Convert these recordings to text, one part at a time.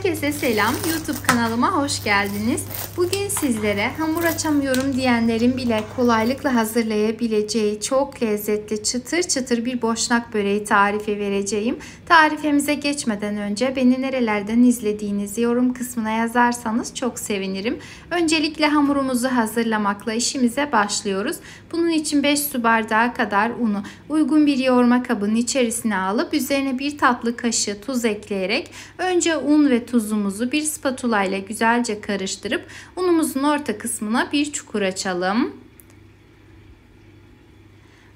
Herkese selam. YouTube kanalıma hoş geldiniz. Bugün sizlere hamur açamıyorum diyenlerin bile kolaylıkla hazırlayabileceği çok lezzetli çıtır çıtır bir boşnak böreği tarifi vereceğim. Tarifimize geçmeden önce beni nerelerden izlediğinizi yorum kısmına yazarsanız çok sevinirim. Öncelikle hamurumuzu hazırlamakla işimize başlıyoruz. Bunun için 5 su bardağı kadar unu uygun bir yoğurma kabının içerisine alıp üzerine 1 tatlı kaşığı tuz ekleyerek önce un ve tuzumuzu bir spatula ile güzelce karıştırıp unumuzun orta kısmına bir çukur açalım.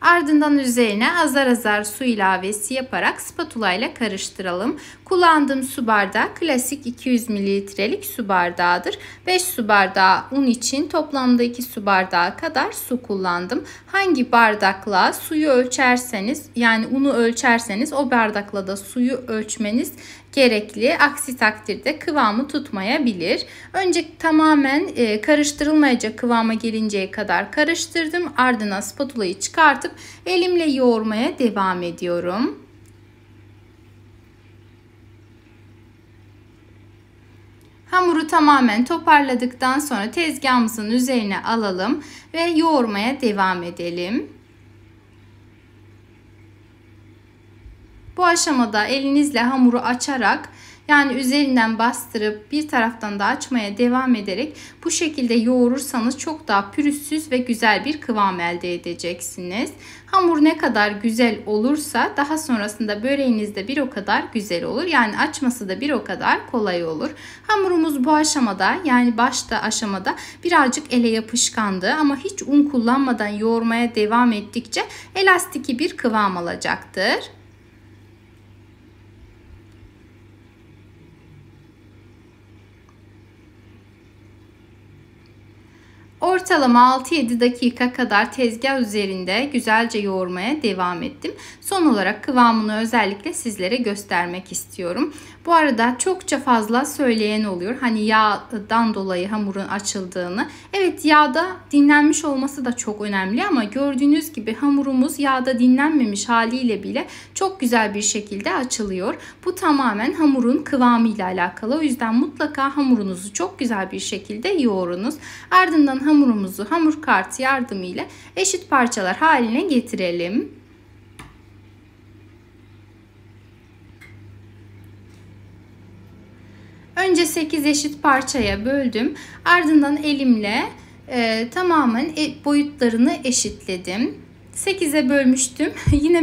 Ardından üzerine azar azar su ilavesi yaparak spatula ile karıştıralım. Kullandığım su bardağı klasik 200 mililitrelik su bardağıdır. 5 su bardağı un için toplamda 2 su bardağı kadar su kullandım. Hangi bardakla suyu ölçerseniz, yani unu ölçerseniz o bardakla da suyu ölçmeniz gerekli. Aksi takdirde kıvamı tutmayabilir. Önce tamamen karıştırılmayacak kıvama gelinceye kadar karıştırdım. Ardından spatulayı çıkartıp elimle yoğurmaya devam ediyorum. Hamuru tamamen toparladıktan sonra tezgahımızın üzerine alalım ve yoğurmaya devam edelim. Bu aşamada elinizle hamuru açarak, yani üzerinden bastırıp bir taraftan da açmaya devam ederek bu şekilde yoğurursanız çok daha pürüzsüz ve güzel bir kıvam elde edeceksiniz. Hamur ne kadar güzel olursa daha sonrasında böreğiniz de bir o kadar güzel olur. Yani açması da bir o kadar kolay olur. Hamurumuz bu aşamada, yani başta aşamada birazcık ele yapışkandı ama hiç un kullanmadan yoğurmaya devam ettikçe elastiki bir kıvam alacaktır. Ortalama 6-7 dakika kadar tezgah üzerinde güzelce yoğurmaya devam ettim. Son olarak kıvamını özellikle sizlere göstermek istiyorum. Bu arada çokça fazla söyleyen oluyor. Hani yağdan dolayı hamurun açıldığını. Evet, yağda dinlenmiş olması da çok önemli ama gördüğünüz gibi hamurumuz yağda dinlenmemiş haliyle bile çok güzel bir şekilde açılıyor. Bu tamamen hamurun kıvamıyla alakalı. O yüzden mutlaka hamurunuzu çok güzel bir şekilde yoğurunuz. Ardından hamurumuzu hamur kartı yardımıyla eşit parçalar haline getirelim. Önce 8 eşit parçaya böldüm. Ardından elimle tamamen boyutlarını eşitledim. 8'e bölmüştüm. Yine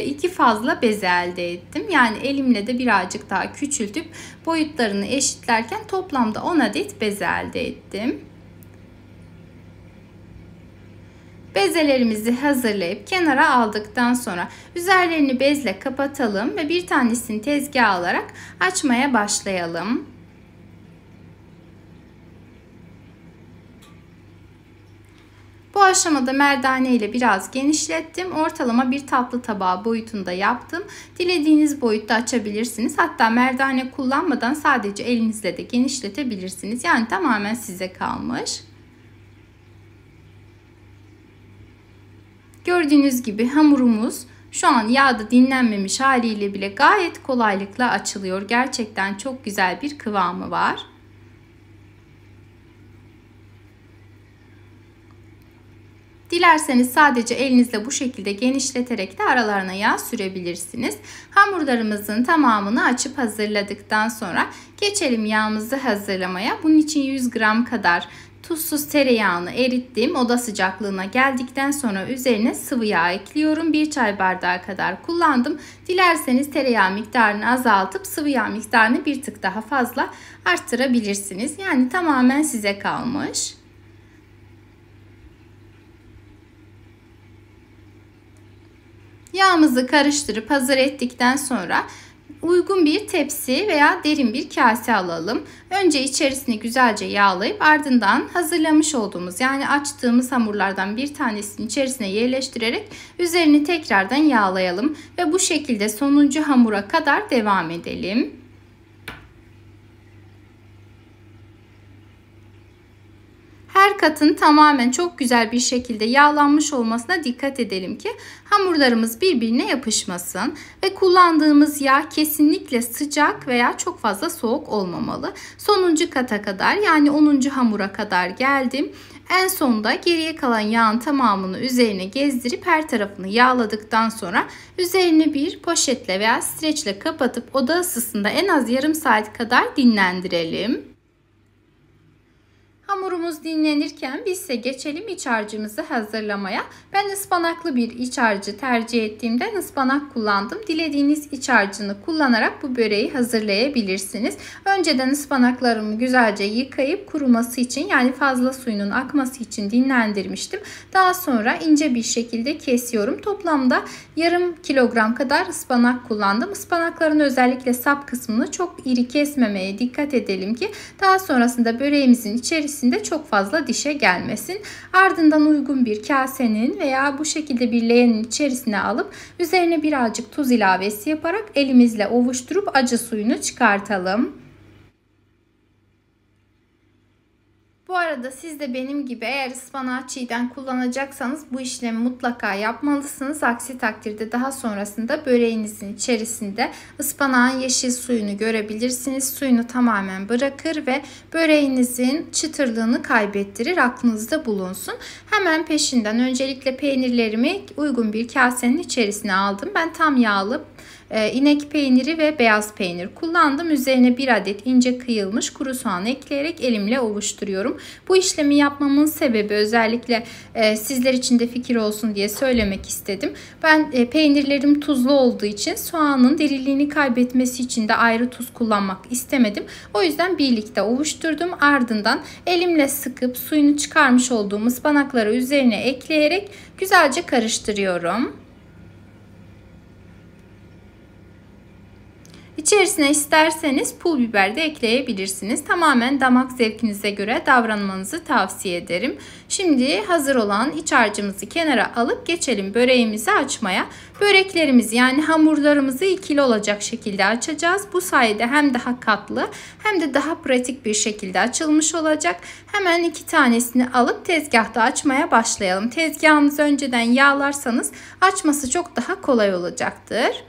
2 fazla beze elde ettim. Yani elimle de birazcık daha küçültüp boyutlarını eşitlerken toplamda 10 adet beze elde ettim. Bezelerimizi hazırlayıp kenara aldıktan sonra üzerlerini bezle kapatalım ve bir tanesini tezgaha alarak açmaya başlayalım. Bu aşamada merdane ile biraz genişlettim. Ortalama bir tatlı tabağı boyutunda yaptım. Dilediğiniz boyutta açabilirsiniz. Hatta merdane kullanmadan sadece elinizle de genişletebilirsiniz. Yani tamamen size kalmış. Gördüğünüz gibi hamurumuz şu an yağda dinlenmemiş haliyle bile gayet kolaylıkla açılıyor. Gerçekten çok güzel bir kıvamı var. Dilerseniz sadece elinizle bu şekilde genişleterek de aralarına yağ sürebilirsiniz. Hamurlarımızın tamamını açıp hazırladıktan sonra geçelim yağımızı hazırlamaya. Bunun için 100 gram kadar tuzsuz tereyağını erittim. Oda sıcaklığına geldikten sonra üzerine sıvı yağ ekliyorum. 1 çay bardağı kadar kullandım. Dilerseniz tereyağı miktarını azaltıp sıvı yağ miktarını bir tık daha fazla arttırabilirsiniz. Yani tamamen size kalmış. Yağımızı karıştırıp hazır ettikten sonra uygun bir tepsi veya derin bir kase alalım. Önce içerisini güzelce yağlayıp ardından hazırlamış olduğumuz, yani açtığımız hamurlardan bir tanesini içerisine yerleştirerek üzerini tekrardan yağlayalım ve bu şekilde sonuncu hamura kadar devam edelim. Her katın tamamen çok güzel bir şekilde yağlanmış olmasına dikkat edelim ki hamurlarımız birbirine yapışmasın. Ve kullandığımız yağ kesinlikle sıcak veya çok fazla soğuk olmamalı. Sonuncu kata kadar, yani 10. hamura kadar geldim. En sonunda geriye kalan yağın tamamını üzerine gezdirip her tarafını yağladıktan sonra üzerine bir poşetle veya streçle kapatıp oda ısısında en az yarım saat kadar dinlendirelim. Hamurumuz dinlenirken biz ise geçelim iç harcımızı hazırlamaya. Ben ıspanaklı bir iç harcı tercih ettiğimden ıspanak kullandım. Dilediğiniz iç harcını kullanarak bu böreği hazırlayabilirsiniz. Önceden ıspanaklarımı güzelce yıkayıp kuruması için, yani fazla suyunun akması için dinlendirmiştim. Daha sonra ince bir şekilde kesiyorum. Toplamda yarım kilogram kadar ıspanak kullandım. Ispanakların özellikle sap kısmını çok iri kesmemeye dikkat edelim ki daha sonrasında böreğimizin içerisinde çok fazla dişe gelmesin. Ardından uygun bir kasenin veya bu şekilde bir leğenin içerisine alıp üzerine birazcık tuz ilavesi yaparak elimizle ovuşturup acı suyunu çıkartalım. Bu arada siz de benim gibi eğer ıspanağı çiğden kullanacaksanız bu işlemi mutlaka yapmalısınız. Aksi takdirde daha sonrasında böreğinizin içerisinde ıspanağın yeşil suyunu görebilirsiniz. Suyunu tamamen bırakır ve böreğinizin çıtırlığını kaybettirir. Aklınızda bulunsun. Hemen peşinden öncelikle peynirlerimi uygun bir kasenin içerisine aldım. Ben tam yağlı inek peyniri ve beyaz peynir kullandım. Üzerine bir adet ince kıyılmış kuru soğan ekleyerek elimle ovuşturuyorum. Bu işlemi yapmamın sebebi özellikle sizler için de fikir olsun diye söylemek istedim. Ben peynirlerim tuzlu olduğu için soğanın diriliğini kaybetmesi için de ayrı tuz kullanmak istemedim. O yüzden birlikte ovuşturdum. Ardından elimle sıkıp suyunu çıkarmış olduğum ıspanakları üzerine ekleyerek güzelce karıştırıyorum. İçerisine isterseniz pul biber de ekleyebilirsiniz. Tamamen damak zevkinize göre davranmanızı tavsiye ederim. Şimdi hazır olan iç harcımızı kenara alıp geçelim böreğimizi açmaya. Böreklerimizi, yani hamurlarımızı ikili olacak şekilde açacağız. Bu sayede hem daha katlı hem de daha pratik bir şekilde açılmış olacak. Hemen 2 tanesini alıp tezgahta açmaya başlayalım. Tezgahınızı önceden yağlarsanız açması çok daha kolay olacaktır.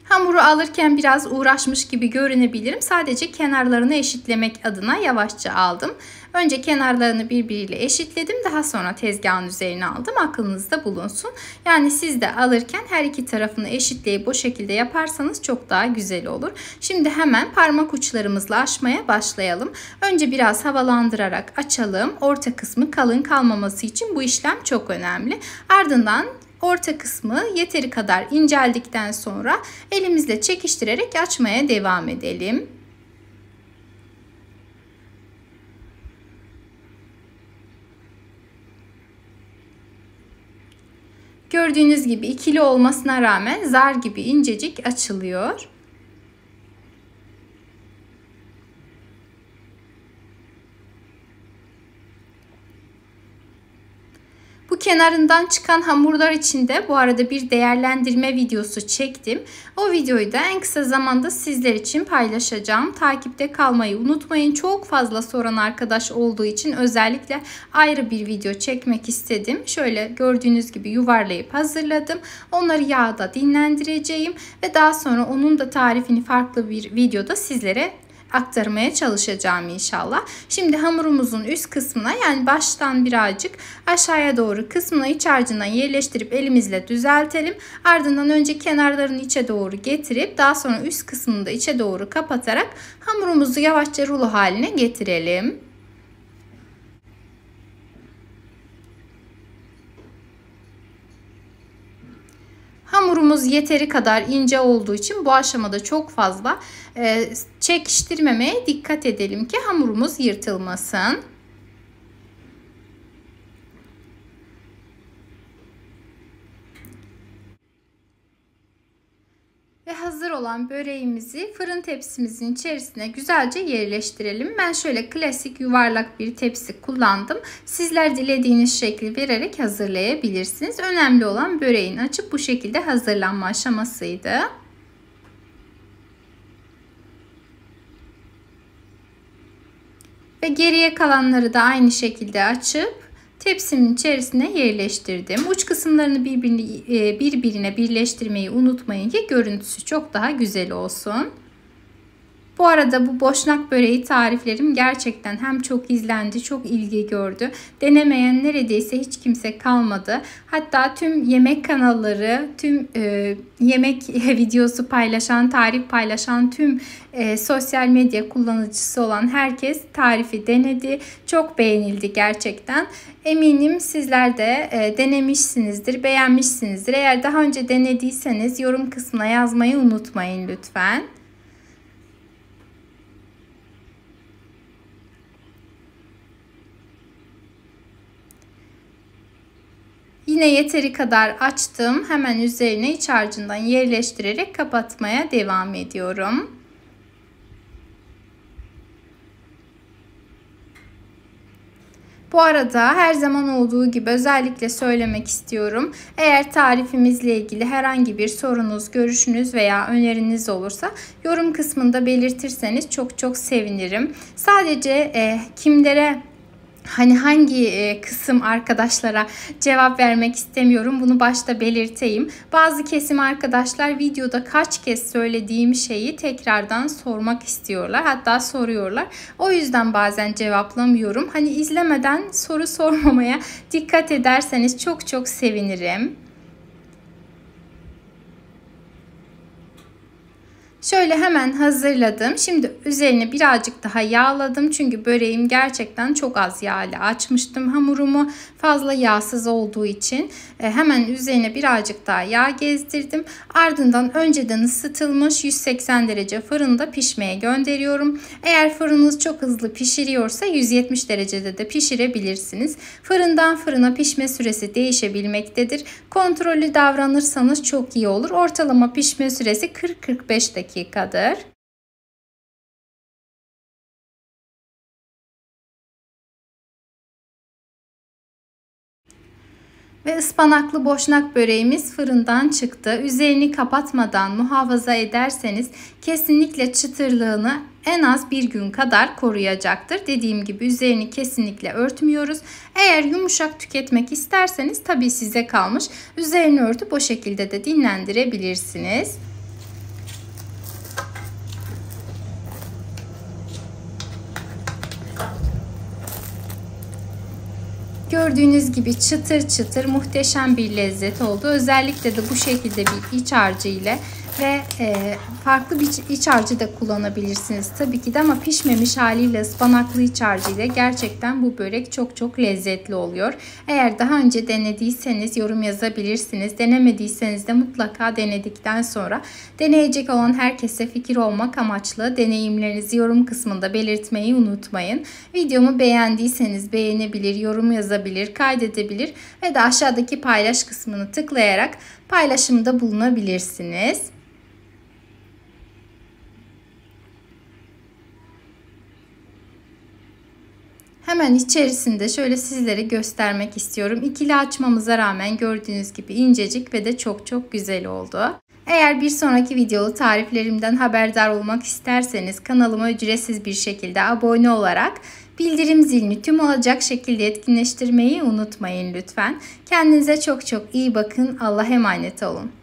Hamuru alırken biraz uğraşmış gibi görünebilirim. Sadece kenarlarını eşitlemek adına yavaşça aldım. Önce kenarlarını birbiriyle eşitledim. Daha sonra tezgahın üzerine aldım. Aklınızda bulunsun. Yani siz de alırken her iki tarafını eşitleyip bu şekilde yaparsanız çok daha güzel olur. Şimdi hemen parmak uçlarımızla açmaya başlayalım. Önce biraz havalandırarak açalım. Orta kısmı kalın kalmaması için bu işlem çok önemli. Ardından orta kısmı yeteri kadar inceldikten sonra elimizle çekiştirerek açmaya devam edelim. Gördüğünüz gibi ikili olmasına rağmen zar gibi incecik açılıyor. Bu kenarından çıkan hamurlar için de bu arada bir değerlendirme videosu çektim. O videoyu da en kısa zamanda sizler için paylaşacağım. Takipte kalmayı unutmayın. Çok fazla soran arkadaş olduğu için özellikle ayrı bir video çekmek istedim. Şöyle gördüğünüz gibi yuvarlayıp hazırladım. Onları yağda dinlendireceğim ve daha sonra onun da tarifini farklı bir videoda sizlere aktarmaya çalışacağım inşallah. Şimdi hamurumuzun üst kısmına, yani baştan birazcık aşağıya doğru kısmına iç harcından yerleştirip elimizle düzeltelim. Ardından önce kenarlarını içe doğru getirip daha sonra üst kısmını da içe doğru kapatarak hamurumuzu yavaşça rulo haline getirelim. Hamurumuz yeteri kadar ince olduğu için bu aşamada çok fazla çekiştirmemeye dikkat edelim ki hamurumuz yırtılmasın. Ve hazır olan böreğimizi fırın tepsimizin içerisine güzelce yerleştirelim. Ben şöyle klasik yuvarlak bir tepsi kullandım. Sizler dilediğiniz şekli vererek hazırlayabilirsiniz. Önemli olan böreğin açıp bu şekilde hazırlanma aşamasıydı. Ve geriye kalanları da aynı şekilde açıp tepsimin içerisine yerleştirdim. Uç kısımlarını birbirine birleştirmeyi unutmayın ki görüntüsü çok daha güzel olsun. Bu arada bu boşnak böreği tariflerim gerçekten hem çok izlendi, çok ilgi gördü. Denemeyen neredeyse hiç kimse kalmadı. Hatta tüm yemek kanalları, tüm yemek videosu paylaşan, tarif paylaşan tüm sosyal medya kullanıcısı olan herkes tarifi denedi. Çok beğenildi gerçekten. Eminim sizler de denemişsinizdir, beğenmişsinizdir. Eğer daha önce denediyseniz yorum kısmına yazmayı unutmayın lütfen. Yine yeteri kadar açtım. Hemen üzerine iç harcından yerleştirerek kapatmaya devam ediyorum. Bu arada her zaman olduğu gibi özellikle söylemek istiyorum. Eğer tarifimizle ilgili herhangi bir sorunuz, görüşünüz veya öneriniz olursa yorum kısmında belirtirseniz çok sevinirim. Sadece kimlere hangi kısım arkadaşlara cevap vermek istemiyorum. Bunu başta belirteyim. Bazı kesim arkadaşlar videoda kaç kez söylediğim şeyi tekrardan sormak istiyorlar. Hatta soruyorlar. O yüzden bazen cevaplamıyorum. İzlemeden soru sormamaya dikkat ederseniz çok sevinirim. Şöyle hemen hazırladım. Şimdi üzerine birazcık daha yağladım. Çünkü böreğim gerçekten çok az yağ ile açmıştım hamurumu. Fazla yağsız olduğu için hemen üzerine birazcık daha yağ gezdirdim. Ardından önceden ısıtılmış 180 derece fırında pişmeye gönderiyorum. Eğer fırınınız çok hızlı pişiriyorsa 170 derecede de pişirebilirsiniz. Fırından fırına pişme süresi değişebilmektedir. Kontrollü davranırsanız çok iyi olur. Ortalama pişme süresi 40-45 dakikadır. Ve ıspanaklı boşnak böreğimiz fırından çıktı. Üzerini kapatmadan muhafaza ederseniz kesinlikle çıtırlığını en az bir gün kadar koruyacaktır. Dediğim gibi üzerini kesinlikle örtmüyoruz. Eğer yumuşak tüketmek isterseniz tabii size kalmış. Üzerini örtüp o şekilde de dinlendirebilirsiniz. Gördüğünüz gibi çıtır çıtır muhteşem bir lezzet oldu. Özellikle de bu şekilde bir iç harcı ile ve farklı bir iç harcı da kullanabilirsiniz tabii ki de, ama pişmemiş haliyle ıspanaklı iç harcı ile gerçekten bu börek çok lezzetli oluyor. Eğer daha önce denediyseniz yorum yazabilirsiniz. Denemediyseniz de mutlaka denedikten sonra deneyecek olan herkese fikir olmak amaçlı deneyimlerinizi yorum kısmında belirtmeyi unutmayın. Videomu beğendiyseniz beğenebilir, yorum yazabilir, kaydedebilir ve de aşağıdaki paylaş kısmını tıklayarak paylaşımda bulunabilirsiniz. Hemen içerisinde şöyle sizlere göstermek istiyorum. İkili açmamıza rağmen gördüğünüz gibi incecik ve de çok güzel oldu. Eğer bir sonraki videolu tariflerimden haberdar olmak isterseniz kanalıma ücretsiz bir şekilde abone olarak bildirim zilini tüm olacak şekilde etkinleştirmeyi unutmayın lütfen. Kendinize çok iyi bakın. Allah'a emanet olun.